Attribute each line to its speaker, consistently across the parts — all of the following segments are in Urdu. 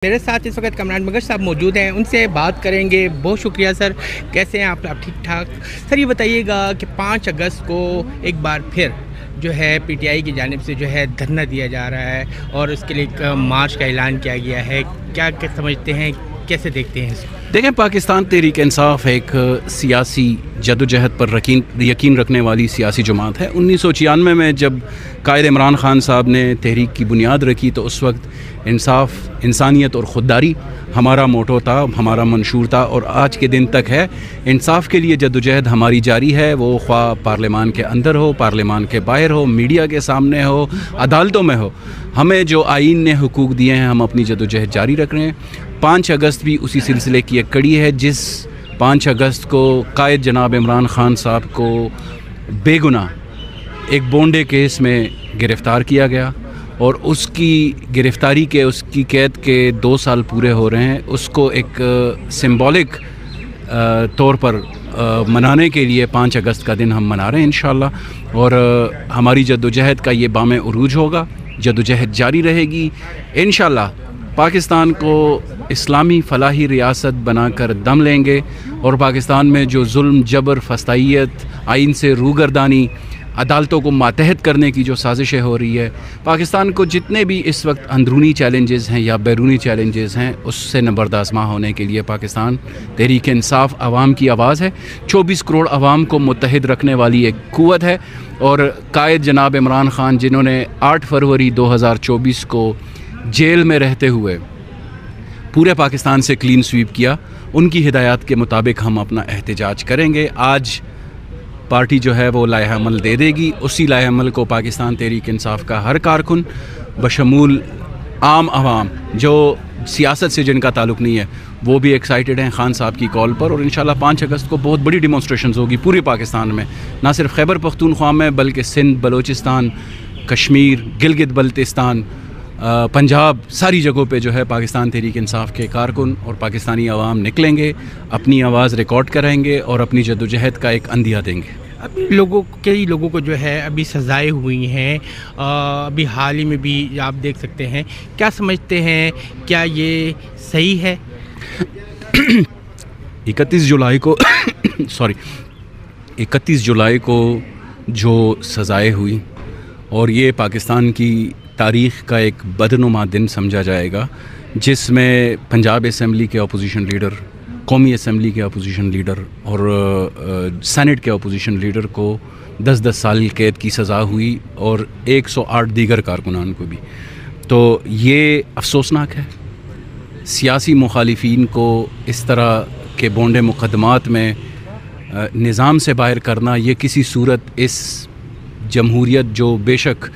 Speaker 1: میرے ساتھ اس وقت کامران مگش صاحب موجود ہیں، ان سے بات کریں گے۔ بہت شکریہ سر، کیسے ہیں آپ ٹھیک ٹھاک؟ سر یہ بتائیے گا کہ 5 اگست کو ایک بار پھر جو ہے پی ٹی آئی کی جانب سے جو ہے دھرنا دیا جا رہا ہے اور اس کے لیے ایک مارچ کا اعلان کیا گیا ہے، کیا سمجھتے ہیں، کیسے دیکھتے ہیں اس کو؟
Speaker 2: دیکھیں، پاکستان تحریک انصاف ایک سیاسی جدوجہد پر یقین رکھنے والی سیاسی جماعت ہے۔ 1996 میں جب قائد عمران خان صاحب نے تحریک کی بنیاد رکھی تو اس وقت انصاف، انسانیت اور خودداری ہمارا موٹو تھا، ہمارا منشور تھا، اور آج کے دن تک ہے۔ انصاف کے لیے جدوجہد ہماری جاری ہے، وہ خواہ پارلیمان کے اندر ہو، پارلیمان کے باہر ہو، میڈیا کے سامنے ہو، عدالتوں میں ہو۔ ہمیں جو آئین نے حقوق دیے ہیں ہم اپنی جدوجہد جاری رکھ رہے ہیں۔ 5 اگست بھی اسی سلسلے کی ایک کڑی ہے، جس 5 اگست کو قائد جناب عمران خان صاحب کو بے گناہ ایک بونڈے کیس میں گرفتار کیا گیا، اور اس کی گرفتاری کے، اس کی قید کے 2 سال پورے ہو رہے ہیں۔ اس کو ایک سمبولک طور پر منانے کے لیے 5 اگست کا دن ہم منا رہے ہیں انشاءاللہ، اور ہماری جدوجہد کا یہ بام عروج ہوگا، جدوجہد جاری رہے گی انشاءاللہ۔ پاکستان کو اسلامی فلاحی ریاست بنا کر دم لیں گے، اور پاکستان میں جو ظلم، جبر، فسطائیت، آئین سے روگردانی، عدالتوں کو ماتحت کرنے کی جو سازشیں ہو رہی ہے، پاکستان کو جتنے بھی اس وقت اندرونی چیلنجز ہیں یا بیرونی چیلنجز ہیں، اس سے نبردست ہونے کے لیے پاکستان تحریک انصاف عوام کی آواز ہے۔ 24 کروڑ عوام کو متحد رکھنے والی ایک قوت ہے، اور قائد جناب عمران خان جنہوں نے 8 فروری 2024 کو جیل میں رہتے ہوئے پورے پاکستان سے کلین سویپ کیا، ان کی ہدایات کے مطابق ہم اپنا احتجاج کریں گے۔ آج پارٹی جو ہے وہ لائحہ عمل دے دے گی، اسی لائحہ عمل کو پاکستان تحریک انصاف کا ہر کارکن بشمول عام عوام جو سیاست سے جن کا تعلق نہیں ہے وہ بھی ایکسائٹڈ ہیں خان صاحب کی کال پر، اور انشاءاللہ 5 اگست کو بہت بڑی ڈیمونسٹریشنز ہوگی پورے پاکستان میں، نہ صرف خیبر پختونخوا میں بلکہ سندھ، بلوچستان، کشمیر، گلگت بلتستان، پنجاب، ساری جگہوں پہ جو ہے پاکستان تحریک انصاف کے کارکن اور پاکستانی عوام نکلیں گے، اپنی آواز ریکارڈ کریں گے اور اپنی جدوجہد کا ایک عندیہ دیں گے۔
Speaker 1: ابھی کئی لوگوں کو جو ہے ابھی سزائیں ہوئی ہیں، ابھی حال ہی میں بھی آپ دیکھ سکتے ہیں، کیا سمجھتے ہیں، کیا یہ صحیح ہے؟
Speaker 2: 31 جولائی کو جو سزائیں ہوئی، اور یہ پاکستان کی تاریخ کا ایک بدنما دن سمجھا جائے گا، جس میں پنجاب اسمبلی کے اپوزیشن لیڈر، قومی اسمبلی کے اپوزیشن لیڈر اور سینٹ کے اپوزیشن لیڈر کو 10 سال قید کی سزا ہوئی، اور 108 دیگر کارکنان کو بھی۔ تو یہ افسوسناک ہے۔ سیاسی مخالفین کو اس طرح کے بونڈے مقدمات میں نظام سے باہر کرنا، یہ کسی صورت اس جمہوریت جو بے شک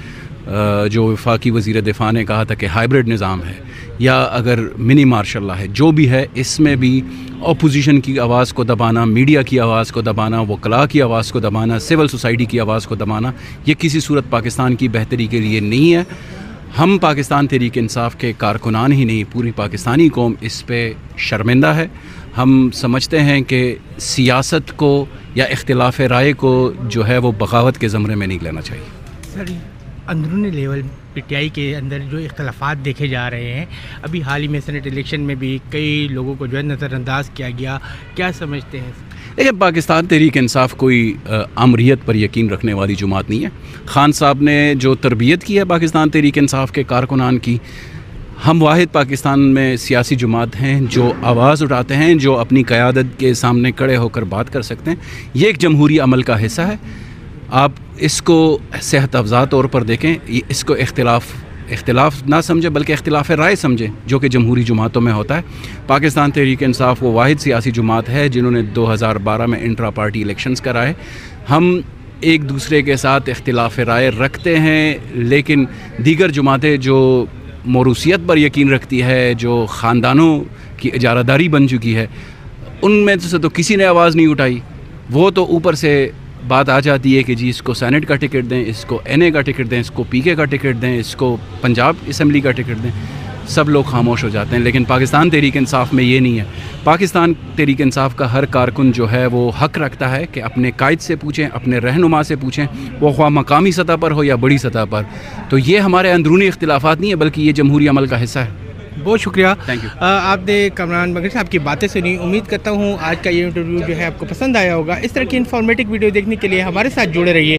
Speaker 2: جو وفاقی وزیر دفاع نے کہا تھا کہ ہائبرڈ نظام ہے، یا اگر منی مارشل لا ہے، جو بھی ہے، اس میں بھی اپوزیشن کی آواز کو دبانا، میڈیا کی آواز کو دبانا، وکلاء کی آواز کو دبانا، سول سوسائٹی کی آواز کو دبانا، یہ کسی صورت پاکستان کی بہتری کے لیے نہیں ہے۔ ہم پاکستان تحریک انصاف کے کارکنان ہی نہیں، پوری پاکستانی قوم اس پہ شرمندہ ہے۔ ہم سمجھتے ہیں کہ سیاست کو یا اختلاف رائے کو جو ہے وہ بغاوت کے زمرے میں نہیں لینا چاہیے۔
Speaker 1: سر، اندرونی لیول پی ٹی آئی کے اندر جو اختلافات دیکھے جا رہے ہیں، ابھی حال ہی میں سینٹ الیکشن میں بھی کئی لوگوں کو جو ہے نظر انداز کیا گیا، کیا سمجھتے ہیں؟
Speaker 2: دیکھیں، پاکستان تحریک انصاف کوئی امریت پر یقین رکھنے والی جماعت نہیں ہے۔ خان صاحب نے جو تربیت کی ہے پاکستان تحریک انصاف کے کارکنان کی، ہم واحد پاکستان میں سیاسی جماعت ہیں جو آواز اٹھاتے ہیں، جو اپنی قیادت کے سامنے کھڑے ہو کر بات کر سکتے ہیں۔ یہ ایک جمہوری عمل کا حصہ ہے۔ آپ اس کو صحت افزا طور پر دیکھیں، اس کو اختلاف نہ سمجھیں بلکہ اختلاف رائے سمجھیں، جو کہ جمہوری جماعتوں میں ہوتا ہے۔ پاکستان تحریک انصاف وہ واحد سیاسی جماعت ہے جنہوں نے 2012 میں انٹرا پارٹی الیکشنز کرائے۔ ہم ایک دوسرے کے ساتھ اختلاف رائے رکھتے ہیں، لیکن دیگر جماعتیں جو موروثیت پر یقین رکھتی ہے، جو خاندانوں کی اجارہ داری بن چکی ہے، ان میں سے تو کسی نے آواز نہیں اٹھائی۔ وہ تو اوپر سے بات آ جاتی ہے کہ جی اس کو سینٹ کا ٹکٹ دیں، اس کو این اے کا ٹکٹ دیں، اس کو پی کے کا ٹکٹ دیں، اس کو پنجاب اسمبلی کا ٹکٹ دیں، سب لوگ خاموش ہو جاتے ہیں۔ لیکن پاکستان تحریک انصاف میں یہ نہیں ہے۔ پاکستان تحریک انصاف کا ہر کارکن جو ہے وہ حق رکھتا ہے کہ اپنے قائد سے پوچھیں، اپنے رہنما سے پوچھیں، وہ خواہ مقامی سطح پر ہو یا بڑی سطح پر۔ تو یہ ہمارے اندرونی اختلافات نہیں ہے بلکہ یہ جمہوری عمل کا حصہ ہے۔
Speaker 1: بہت شکریہ.
Speaker 2: Thank you.
Speaker 1: آپ نے کامران مگر صاحب کی باتیں سنی. امید کرتا ہوں آج کا یہ انٹرویو جو ہے آپ کو پسند آیا ہوگا. اس طرح کی انفارمیٹو ویڈیو دیکھنے کے لیے ہمارے ساتھ جڑے رہیے.